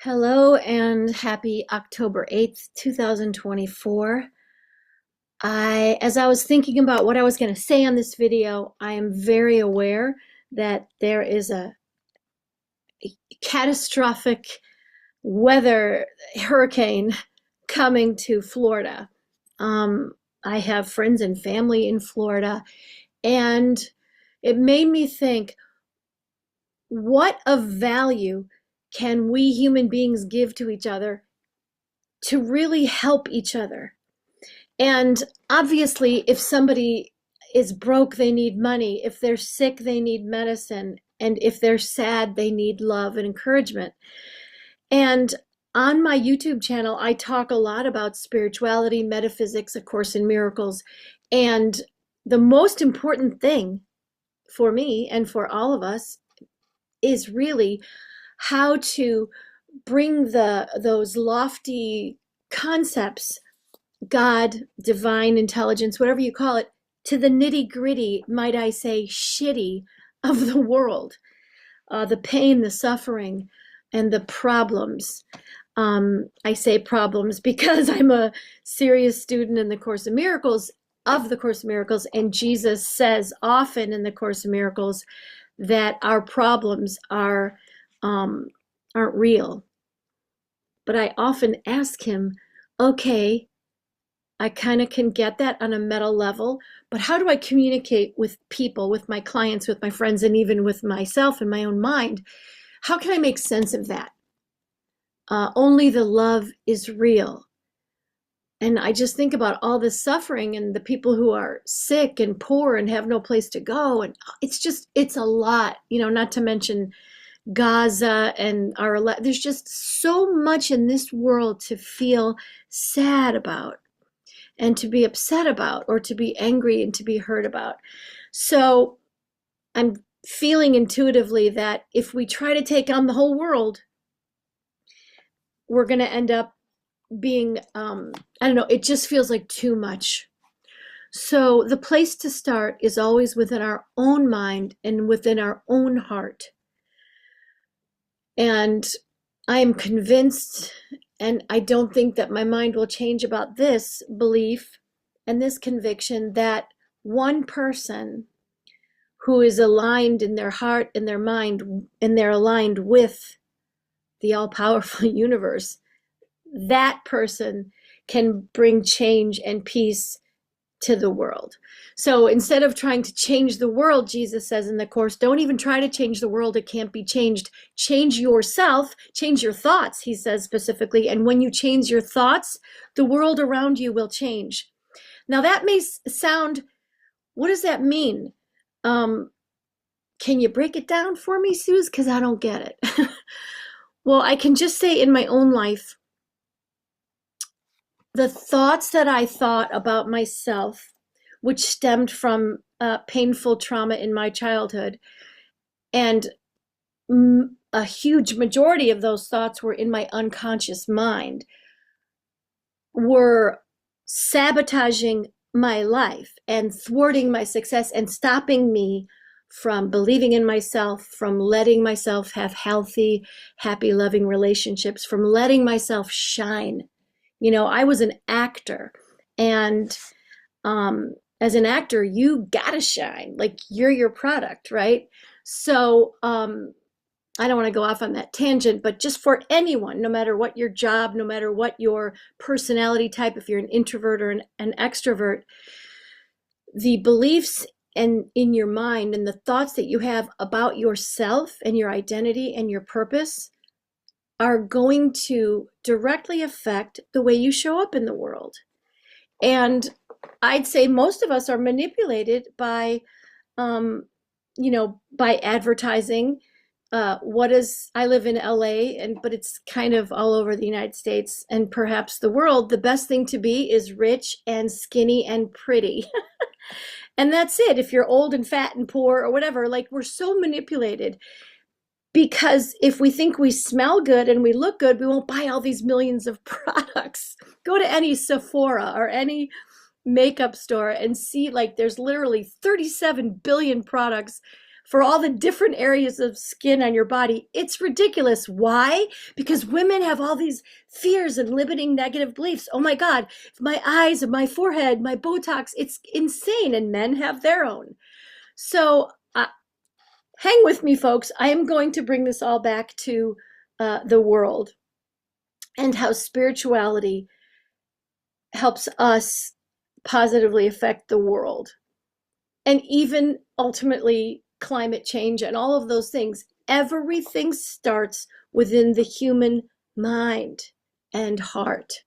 Hello and happy October 8th, 2024. As I was thinking about what I was going to say on this video, I am very aware that there is a catastrophic weather hurricane coming to Florida. I have friends and family in Florida, and it made me think, what of value can we human beings give to each other to really help each other? And obviously, if somebody is broke, they need money. If they're sick, they need medicine. And if they're sad, they need love and encouragement. And on my YouTube channel, I talk a lot about spirituality, metaphysics, A Course in Miracles. And the most important thing for me and for all of us is really how to bring those lofty concepts, God, divine intelligence, whatever you call it, to the nitty gritty, might I say, shitty of the world, the pain, the suffering, and the problems. I say problems because I'm a serious student in the Course in Miracles, of the Course in Miracles, and Jesus says often in the Course in Miracles that our problems aren't real. But I often ask him, okay, I kind of can get that on a meta level, but how do I communicate with people, with my clients, with my friends, and even with myself in my own mind? How can I make sense of that? Only the love is real. And I just think about all the suffering and the people who are sick and poor and have no place to go. And it's a lot, not to mention Gaza and there's just so much in this world to feel sad about and to be upset about, or to be angry and to be hurt about. So I'm feeling intuitively that if we try to take on the whole world, we're going to end up being, I don't know, it just feels like too much. So the place to start is always within our own mind and within our own heart. And I am convinced, and I don't think that my mind will change about this belief and this conviction, that one person who is aligned in their heart and their mind, and they're aligned with the all-powerful universe, that person can bring change and peace to the world. So instead of trying to change the world, Jesus says in the Course, don't even try to change the world. It can't be changed. Change yourself, change your thoughts, he says specifically. And when you change your thoughts, the world around you will change. Now that may sound, what does that mean? Can you break it down for me, Suze? Because I don't get it. Well, I can just say in my own life, the thoughts that I thought about myself, which stemmed from painful trauma in my childhood, and a huge majority of those thoughts were in my unconscious mind, were sabotaging my life and thwarting my success and stopping me from believing in myself, from letting myself have healthy, happy, loving relationships, from letting myself shine. I was an actor, and as an actor, you gotta shine, like you're your product, right? So I don't want to go off on that tangent, but just for anyone, no matter what your job, no matter what your personality type, if you're an introvert or an extrovert, the beliefs and in your mind and the thoughts that you have about yourself and your identity and your purpose are going to directly affect the way you show up in the world. And I'd say most of us are manipulated by, by advertising. I live in LA, but it's kind of all over the United States and perhaps the world. The best thing to be is rich and skinny and pretty. And that's it. If you're old and fat and poor or whatever, like, we're so manipulated. Because if we think we smell good and we look good, we won't buy all these millions of products. Go to any Sephora or any makeup store and see, like, there's literally 37 billion products for all the different areas of skin on your body. It's ridiculous. Why? Because women have all these fears and limiting negative beliefs. Oh my God, my eyes, my forehead, my Botox, it's insane. And men have their own. So hang with me, folks. I am going to bring this all back to the world and how spirituality helps us positively affect the world. And even ultimately climate change and all of those things. Everything starts within the human mind and heart,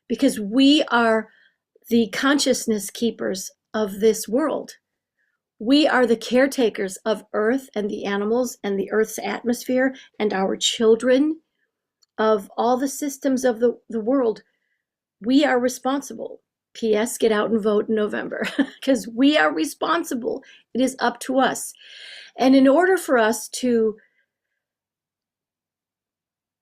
because we are the consciousness keepers of this world. We are the caretakers of Earth and the animals and the Earth's atmosphere and our children, of all the systems of the world. We are responsible. P.S. Get out and vote in November, because we are responsible. It is up to us. And in order for us to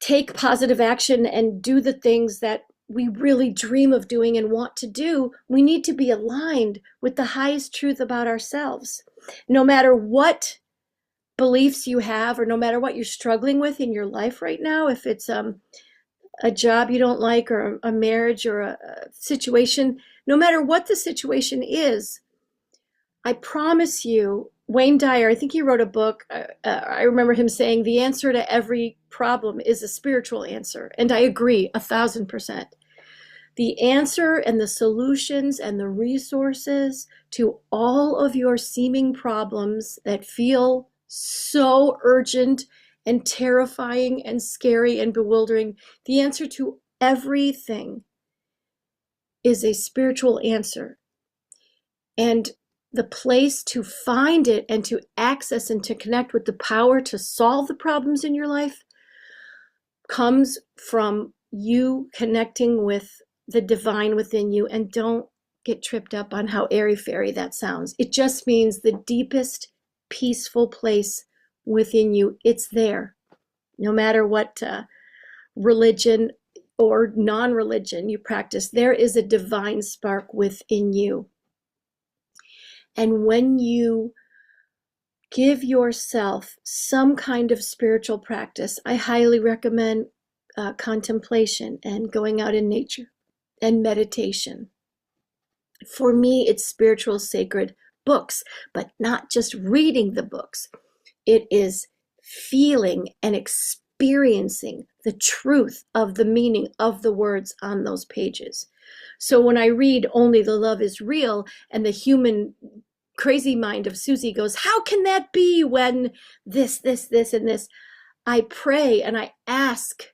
take positive action and do the things that we really dream of doing and want to do, we need to be aligned with the highest truth about ourselves. No matter what beliefs you have, or no matter what you're struggling with in your life right now, if it's a job you don't like, or a marriage, or a situation, no matter what the situation is, I promise you, Wayne Dyer, I think he wrote a book, I remember him saying, the answer to every problem is a spiritual answer. And I agree 1,000%. The answer and the solutions and the resources to all of your seeming problems that feel so urgent and terrifying and scary and bewildering, the answer to everything is a spiritual answer. And the place to find it and to access and to connect with the power to solve the problems in your life comes from you connecting with the divine within you. And don't get tripped up on how airy-fairy that sounds. It just means the deepest peaceful place within you. It's there. No matter what religion or non-religion you practice, there is a divine spark within you. And when you give yourself some kind of spiritual practice, I highly recommend contemplation and going out in nature and meditation. For me, it's spiritual sacred books, but not just reading the books. It is feeling and experiencing the truth of the meaning of the words on those pages. So when I read Only the Love is Real, and the human crazy mind of Susy goes, how can that be when this, and this? I pray and I ask,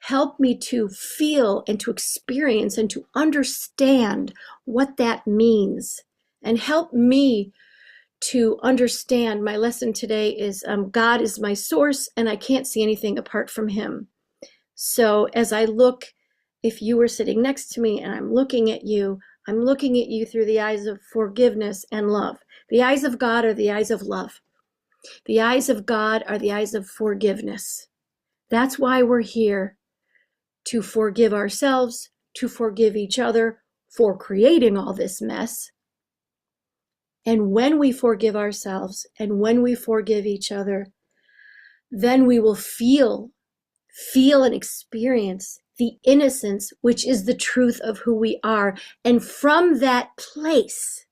help me to feel and to experience and to understand what that means. And help me to understand. My lesson today is God is my source, and I can't see anything apart from him. So as I look, if you were sitting next to me and I'm looking at you through the eyes of forgiveness and love. The eyes of God are the eyes of love. The eyes of God are the eyes of forgiveness. That's why we're here, to forgive ourselves, to forgive each other for creating all this mess. And when we forgive ourselves and when we forgive each other, then we will feel and experience the innocence, which is the truth of who we are. And from that place,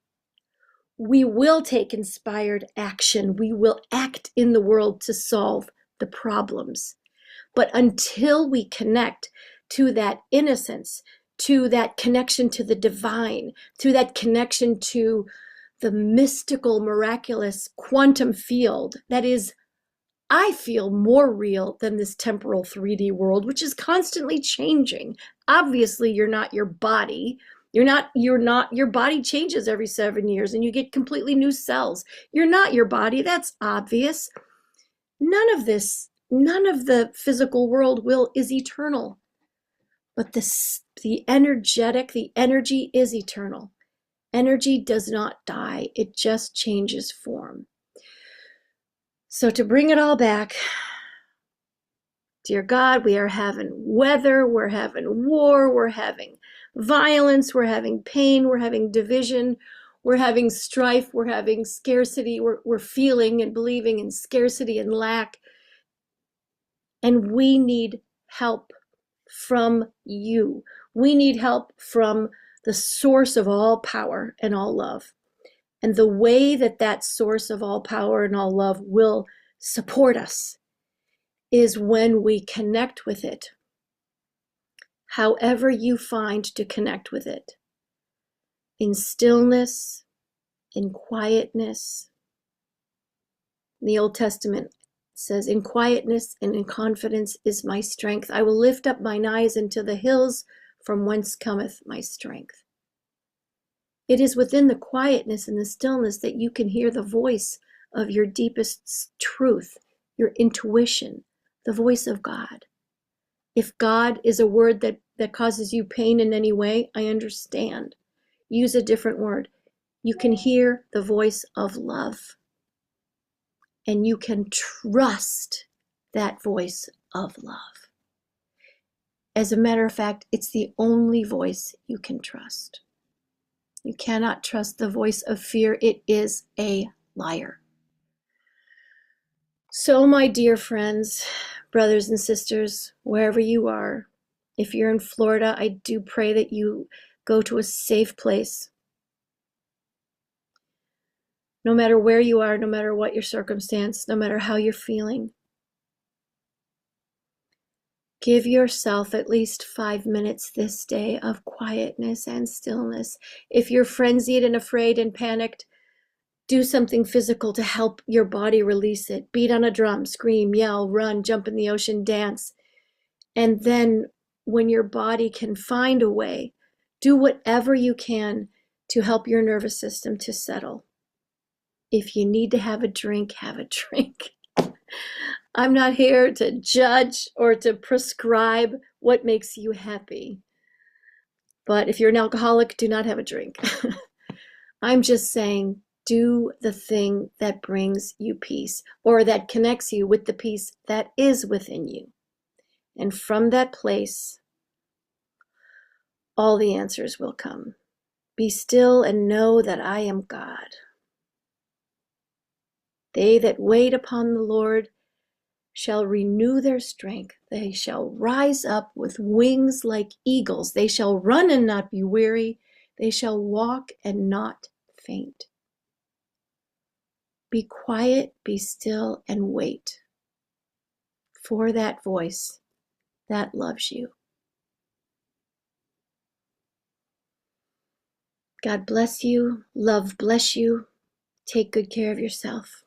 we will take inspired action. We will act in the world to solve the problems. But until we connect to that innocence, to that connection to the divine, to that connection to the mystical, miraculous quantum field that is, I feel, more real than this temporal 3D world, which is constantly changing. Obviously, you're not your body. Your body changes every 7 years and you get completely new cells. You're not your body. That's obvious. None of the physical world is eternal. But the energy is eternal. Energy does not die. It just changes form. So to bring it all back, dear God, we are having weather, we're having war, we're having violence, we're having pain, we're having division, We're having strife, we're having scarcity, we're feeling and believing in scarcity and lack. And we need help from you. We need help from the source of all power and all love. And the way that that source of all power and all love will support us is when we connect with it, however you find to connect with it, in stillness, in quietness. The Old Testament says, in quietness and in confidence is my strength. I will lift up mine eyes into the hills, from whence cometh my strength. It is within the quietness and the stillness that you can hear the voice of your deepest truth, your intuition, the voice of God. If God is a word that causes you pain in any way, I understand. Use a different word. You can hear the voice of love. And you can trust that voice of love. As a matter of fact, it's the only voice you can trust. You cannot trust the voice of fear. It is a liar. So, my dear friends, brothers and sisters, wherever you are, if you're in Florida, I do pray that you go to a safe place. No matter where you are, no matter what your circumstance, no matter how you're feeling, give yourself at least 5 minutes this day of quietness and stillness. If you're frenzied and afraid and panicked, do something physical to help your body release it. Beat on a drum, scream, yell, run, jump in the ocean, dance. And then when your body can find a way, do whatever you can to help your nervous system to settle. If you need to have a drink, have a drink. I'm not here to judge or to prescribe what makes you happy. But if you're an alcoholic, do not have a drink. I'm just saying, do the thing that brings you peace, or that connects you with the peace that is within you. And from that place, all the answers will come. Be still and know that I am God. They that wait upon the Lord shall renew their strength. They shall rise up with wings like eagles. They shall run and not be weary. They shall walk and not faint. Be quiet, be still, and wait for that voice that loves you. God bless you. Love bless you. Take good care of yourself.